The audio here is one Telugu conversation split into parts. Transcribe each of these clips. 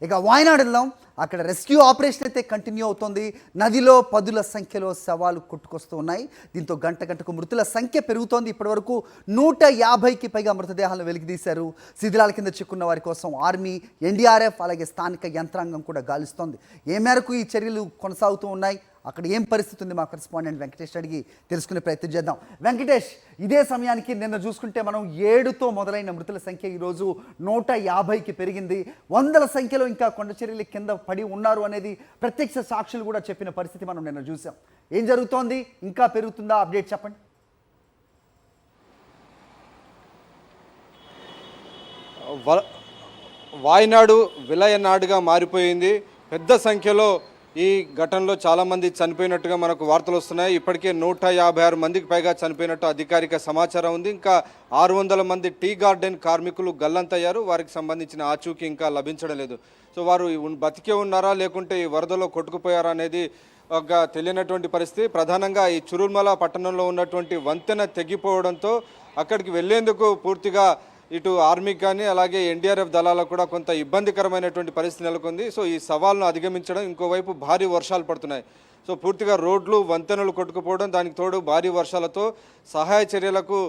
ఇక వాయనాడ్ వెళ్దాం. అక్కడ రెస్క్యూ ఆపరేషన్ అయితే కంటిన్యూ అవుతోంది. నదిలో పదుల సంఖ్యలో శవాలు కొట్టుకొస్తూ ఉన్నాయి. దీంతో గంట గంటకు మృతుల సంఖ్య పెరుగుతోంది. ఇప్పటివరకు 150కి పైగా మృతదేహాలను వెలికితీశారు. శిథిలాల కింద చిక్కున్న వారి కోసం ఆర్మీ, ఎన్డీఆర్ఎఫ్ అలాగే స్థానిక యంత్రాంగం కూడా గాలిస్తోంది. ఏ మేరకు ఈ చర్యలు కొనసాగుతూ ఉన్నాయి, అక్కడ ఏం పరిస్థితి ఉంది, మా కరెస్పాండెంట్ వెంకటేష్ అడిగి తెలుసుకునే ప్రయత్నం చేద్దాం. వెంకటేష్, ఇదే సమయానికి నిన్న చూసుకుంటే మనం 7తో మొదలైన మృతుల సంఖ్య ఈరోజు 150కి పెరిగింది. వందల సంఖ్యలో ఇంకా కొండ చర్యల కింద పడి ఉన్నారు అనేది ప్రత్యక్ష సాక్షులు కూడా చెప్పిన పరిస్థితి మనం నిన్న చూసాం. ఏం జరుగుతోంది, ఇంకా పెరుగుతుందా, అప్డేట్ చెప్పండి. వాయనాడు విలయనాడుగా మారిపోయింది. పెద్ద సంఖ్యలో ఈ ఘటనలో చాలామంది చనిపోయినట్టుగా మనకు వార్తలు వస్తున్నాయి. ఇప్పటికే 156 మందికి పైగా చనిపోయినట్టు అధికారిక సమాచారం ఉంది. ఇంకా 600 మంది టీ గార్డెన్ కార్మికులు గల్లంతయ్యారు. వారికి సంబంధించిన ఆచూకీ ఇంకా లభించడం లేదు. సో వారు బతికే ఉన్నారా లేకుంటే ఈ వరదలో కొట్టుకుపోయారా అనేది ఒక తెలియనటువంటి పరిస్థితి. ప్రధానంగా ఈ చురుల్మల పట్టణంలో ఉన్నటువంటి వంతెన తెగిపోవడంతో అక్కడికి వెళ్లేందుకు పూర్తిగా ఇటు ఆర్మీకి కానీ అలాగే ఎన్డీఆర్ఎఫ్ దళాలకు కూడా కొంత ఇబ్బందికరమైనటువంటి పరిస్థితి నెలకొంది. సో ఈ సవాల్ను అధిగమించడం, ఇంకోవైపు భారీ వర్షాలు పడుతున్నాయి. సో పూర్తిగా రోడ్లు వంతెనలు కొట్టుకుపోవడం, దానికి తోడు భారీ వర్షాలతో సహాయ చర్యలకు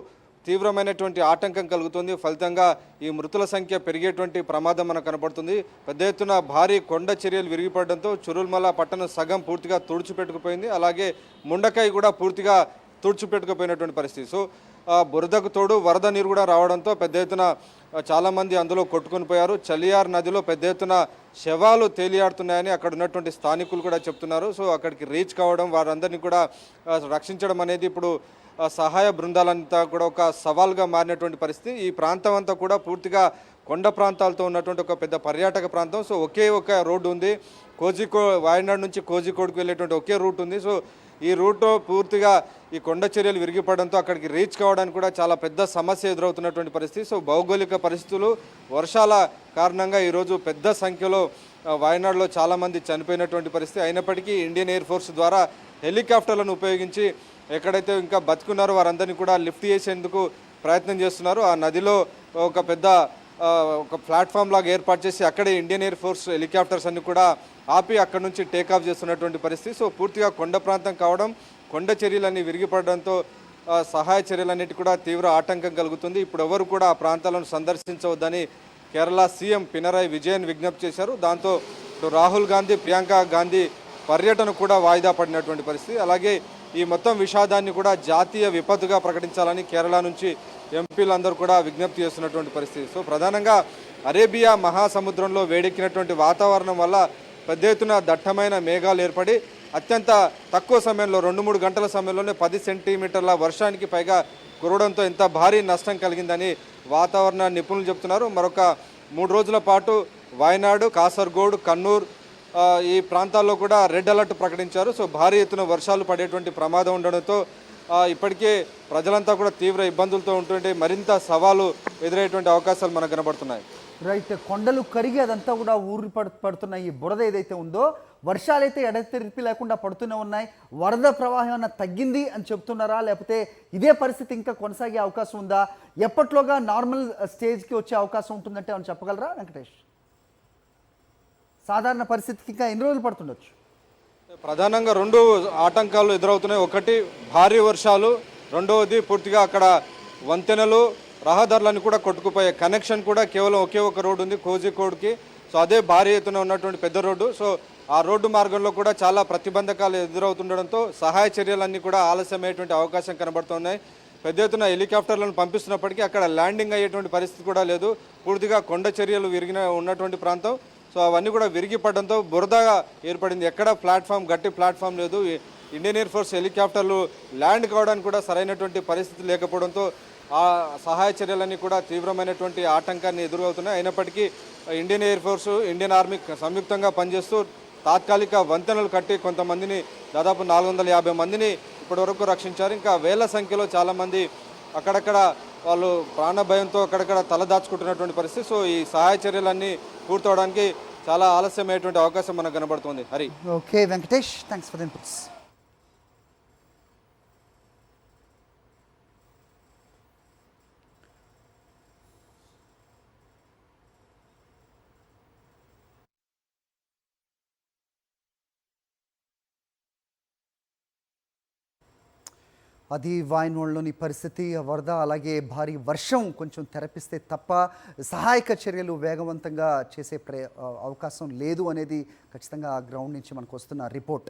తీవ్రమైనటువంటి ఆటంకం కలుగుతుంది. ఫలితంగా ఈ మృతుల సంఖ్య పెరిగేటువంటి ప్రమాదం మనకు కనబడుతుంది. పెద్ద ఎత్తున భారీ కొండ చర్యలు విరిగిపడడంతో చురుల్మల పట్టణం సగం పూర్తిగా తుడిచిపెట్టుకుపోయింది. అలాగే ముండకాయ కూడా పూర్తిగా తుడిచిపెట్టుకుపోయినటువంటి పరిస్థితి. సో బురదకు తోడు వరద నీరు కూడా రావడంతో పెద్ద ఎత్తున చాలామంది అందులో కొట్టుకుని పోయారు. చలియార్ నదిలో పెద్ద ఎత్తున శవాలు తేలియాడుతున్నాయని అక్కడ ఉన్నటువంటి స్థానికులు కూడా చెప్తున్నారు. సో అక్కడికి రీచ్ కావడం, వారందరినీ కూడా రక్షించడం అనేది ఇప్పుడు సహాయ బృందాలంతా కూడా ఒక సవాల్గా మారినటువంటి పరిస్థితి. ఈ ప్రాంతం అంతా కూడా పూర్తిగా కొండ ప్రాంతాలతో ఉన్నటువంటి ఒక పెద్ద పర్యాటక ప్రాంతం. సో ఒకే ఒక రోడ్డు ఉంది, వాయనాడు నుంచి కోజికోడ్కి వెళ్ళేటువంటి ఒకే రూట్ ఉంది. సో ఈ రూట్లో పూర్తిగా ఈ కొండ చర్యలు విరిగిపడంతో అక్కడికి రీచ్ కావడానికి కూడా చాలా పెద్ద సమస్య ఎదురవుతున్నటువంటి పరిస్థితి. సో భౌగోళిక పరిస్థితులు, వర్షాల కారణంగా ఈరోజు పెద్ద సంఖ్యలో వాయనాడులో చాలామంది చనిపోయినటువంటి పరిస్థితి. అయినప్పటికీ ఇండియన్ ఎయిర్ ఫోర్స్ ద్వారా హెలికాప్టర్లను ఉపయోగించి ఎక్కడైతే ఇంకా బతుకున్నారో వారందరినీ కూడా లిఫ్ట్ చేసేందుకు ప్రయత్నం చేస్తున్నారు. ఆ నదిలో ఒక పెద్ద ఒక ప్లాట్ఫామ్ లాగా ఏర్పాటు చేసి అక్కడే ఇండియన్ ఎయిర్ ఫోర్స్ హెలికాప్టర్స్ అన్ని కూడా ఆపి అక్కడ నుంచి టేకాఫ్ చేస్తున్నటువంటి పరిస్థితి. సో పూర్తిగా కొండ ప్రాంతం కావడం, కొండ చర్యలన్నీ విరిగిపడడంతో సహాయ చర్యలన్నిటి కూడా తీవ్ర ఆటంకం కలుగుతుంది. ఇప్పుడు ఎవరు కూడా ఆ ప్రాంతాలను సందర్శించవద్దని కేరళ సీఎం పినరాయి విజయన్ విజ్ఞప్తి చేశారు. దాంతో రాహుల్ గాంధీ, ప్రియాంక గాంధీ పర్యటన కూడా వాయిదా పడినటువంటి పరిస్థితి. అలాగే ఈ మొత్తం విషాదాన్ని కూడా జాతీయ విపత్తుగా ప్రకటించాలని కేరళ నుంచి ఎంపీలందరూ కూడా విజ్ఞప్తి చేస్తున్నటువంటి పరిస్థితి. సో ప్రధానంగా అరేబియా మహాసముద్రంలో వేడెక్కినటువంటి వాతావరణం వల్ల పెద్ద ఎత్తున దట్టమైన మేఘాలు ఏర్పడి అత్యంత తక్కువ సమయంలో 2-3 గంటల సమయంలోనే 10 సెంటీమీటర్ల వర్షానికి పైగా కురవడంతో ఎంత భారీ నష్టం కలిగిందని వాతావరణ నిపుణులు చెప్తున్నారు. మరొక 3 రోజుల పాటు వాయనాడు, కాసర్గోడ్, కన్నూర్ ఈ ప్రాంతాల్లో కూడా రెడ్ అలర్ట్ ప్రకటించారు. సో భారీ ఎత్తున వర్షాలు పడేటువంటి ప్రమాదం ఉండడంతో ఇప్పటికే ప్రజలంతా కూడా తీవ్ర ఇబ్బందులతో ఉంటుంటే మరింత సవాలు ఎదురయ్యేటువంటి అవకాశాలు మనకు కనబడుతున్నాయి. రైట్, కొండలు కరిగి అదంతా కూడా ఊరి పడుతున్న ఈ బురద ఏదైతే ఉందో, వర్షాలైతే ఎడతెరిపి లేకుండా పడుతూనే ఉన్నాయి. వరద ప్రవాహం ఏమన్నా తగ్గింది అని చెప్తున్నారా, లేకపోతే ఇదే పరిస్థితి ఇంకా కొనసాగే అవకాశం ఉందా? ఎప్పట్లోగా నార్మల్ స్టేజ్కి వచ్చే అవకాశం ఉంటుందంటే అని చెప్పగలరా వెంకటేష్? సాధారణ పరిస్థితికి ఇంకా ఎన్ని రోజులు పడుతుండొచ్చు? ప్రధానంగా 2 ఆటంకాలు ఎదురవుతున్నాయి. ఒకటి భారీ వర్షాలు, రెండవది పూర్తిగా అక్కడ వంతెనలు, రహదారులను కూడా కొట్టుకుపోయే కనెక్షన్ కూడా కేవలం ఒకే ఒక రోడ్డు ఉంది కోజికోడ్కి. సో అదే భారీ ఎత్తున ఉన్నటువంటి పెద్ద రోడ్డు. సో ఆ రోడ్డు మార్గంలో కూడా చాలా ప్రతిబంధకాలు ఎదురవుతుండడంతో సహాయ చర్యలన్నీ కూడా ఆలస్యమయ్యేటువంటి అవకాశం కనబడుతున్నాయి. పెద్ద ఎత్తున హెలికాప్టర్లను పంపిస్తున్నప్పటికీ అక్కడ ల్యాండింగ్ అయ్యేటువంటి పరిస్థితి కూడా లేదు. పూర్తిగా కొండ చర్యలు ఉన్నటువంటి ప్రాంతం. సో అవన్నీ కూడా విరిగిపడడంతో బురదగా ఏర్పడింది. ఎక్కడ గట్టి ప్లాట్ఫామ్ లేదు. ఇండియన్ ఎయిర్ ఫోర్స్ హెలికాప్టర్లు ల్యాండ్ కావడానికి కూడా సరైనటువంటి పరిస్థితి లేకపోవడంతో ఆ సహాయ చర్యలన్నీ కూడా తీవ్రమైనటువంటి ఆటంకాన్ని ఎదురవుతున్నాయి. అయినప్పటికీ Indian air force, Indian army సంయుక్తంగా పనిచేస్తూ తాత్కాలిక వంతెనలు కట్టి కొంతమందిని, దాదాపు 450 మందిని ఇప్పటివరకు రక్షించారు. ఇంకా వేల సంఖ్యలో చాలామంది అక్కడక్కడ వాళ్ళు ప్రాణ భయంతో అక్కడక్కడ తలదాచుకుంటున్నటువంటి పరిస్థితి. సో ఈ సహాయ చర్యలన్నీ పూర్తవడానికి చాలా ఆలస్యమయ్యేటువంటి అవకాశం మనకు కనబడుతుంది. Hari. Okay Venkatesh, thanks for the inputs. అది వాయనాడులోని పరిస్థితి, వరద అలాగే భారీ వర్షం కొంచెం తెరపిస్తే తప్ప సహాయక చర్యలు వేగవంతంగా చేసే అవకాశం లేదు అనేది ఖచ్చితంగా ఆ గ్రౌండ్ నుంచి మనకు వస్తున్న రిపోర్ట్.